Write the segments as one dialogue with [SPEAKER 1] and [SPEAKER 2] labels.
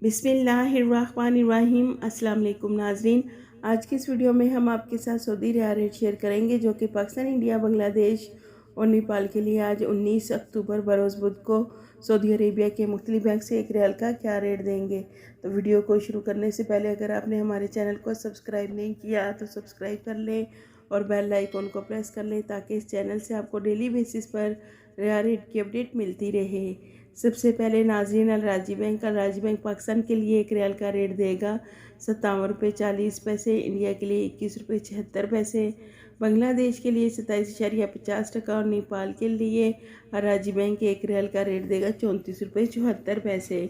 [SPEAKER 1] बिस्मिल्लाहिर्रहमानिर्रहीम। अस्सलाम वालेकुम नाजरीन, आज की इस वीडियो में हम आपके साथ सऊदी रियाल रेट शेयर करेंगे जो कि पाकिस्तान, इंडिया, बांग्लादेश और नेपाल के लिए आज 19 अक्टूबर बरोज़ बुध को सऊदी अरेबिया के मुख्तलिफ बैंक से एक रियाल का क्या रेट देंगे। तो वीडियो को शुरू करने से पहले अगर आपने हमारे चैनल को सब्सक्राइब नहीं किया तो सब्सक्राइब कर लें और बेल आइकन को प्रेस कर लें ताकि इस चैनल से आपको डेली बेसिस पर रियाल रेट की अपडेट मिलती रहे। सबसे पहले नाज़रीन, अल राजी बैंक पाकिस्तान के लिए एक रियाल का रेट देगा 57 रुपये 40 पैसे, इंडिया के लिए 21 रुपये 76 पैसे, बांग्लादेश के लिए 27.50 और नेपाल के लिए अल राजी बैंक एक रियाल का रेट देगा 34 रुपये 74 पैसे।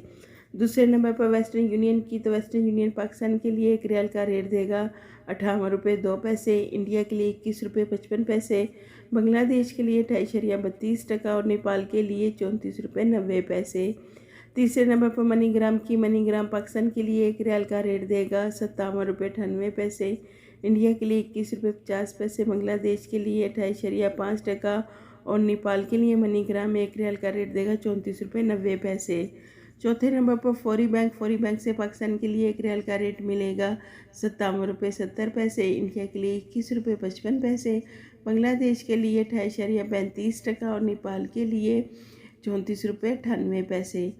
[SPEAKER 1] दूसरे नंबर पर वेस्टर्न यूनियन की, तो वेस्टर्न यूनियन पाकिस्तान के लिए एक रियाल का रेट देगा 58 रुपये 2 पैसे, इंडिया के लिए 21 रुपये 55 पैसे, बांग्लादेश के लिए 28.32 और नेपाल के लिए 34 रुपये 90 पैसे। तीसरे नंबर पर मनीग्राम की, मनीग्राम पाकिस्तान के लिए एक रियाल का रेट देगा 57 रुपये 98 पैसे, इंडिया के लिए 21 रुपये 50 पैसे, बांग्लादेश के लिए 28.5 और नेपाल के लिए मनीग्राम एक रियाल का रेट देगा 34 रुपये 90 पैसे। चौथे नंबर पर फौरी बैंक से पाकिस्तान के लिए एक रियाल का रेट मिलेगा 57 रुपये 70 पैसे, इंडिया के लिए 21 रुपये 55 पैसे, बांग्लादेश के लिए 28.35 और नेपाल के लिए 34 रुपये 98 पैसे।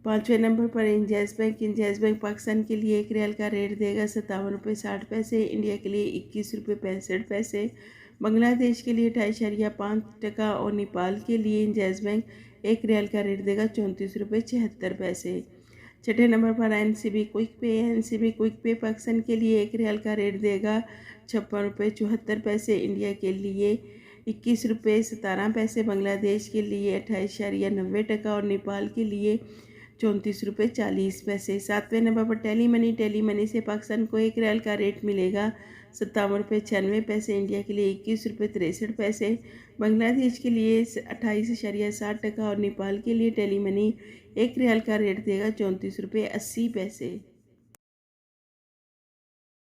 [SPEAKER 1] पाँचवें नंबर पर इंजाज बैंक पाकिस्तान के लिए एक रियाल का रेट देगा 57 रुपये 60 पैसे, इंडिया के लिए 21 रुपये 65 पैसे, बांग्लादेश के लिए 28.5 और नेपाल के लिए इंजाज बैंक एक रियाल का रेट देगा 34 रुपये 76 पैसे। छठे नंबर पर एनसीबी क्विक पे पाकिस्तान के लिए एक रियाल का रेट देगा 56 रुपये 74 पैसे, इंडिया के लिए 21 रुपये 17 पैसे, बांग्लादेश के लिए 28.90 और नेपाल के लिए 34 रुपये 40 पैसे। सातवें नंबर पर टेली मनी से पाकिस्तान को एक रियाल का रेट मिलेगा 57 रुपये 96 पैसे, इंडिया के लिए 21 रुपये 63 पैसे, बांग्लादेश के लिए 28.60 और नेपाल के लिए टेली मनी एक रियाल का रेट देगा 34 रुपये 80 पैसे।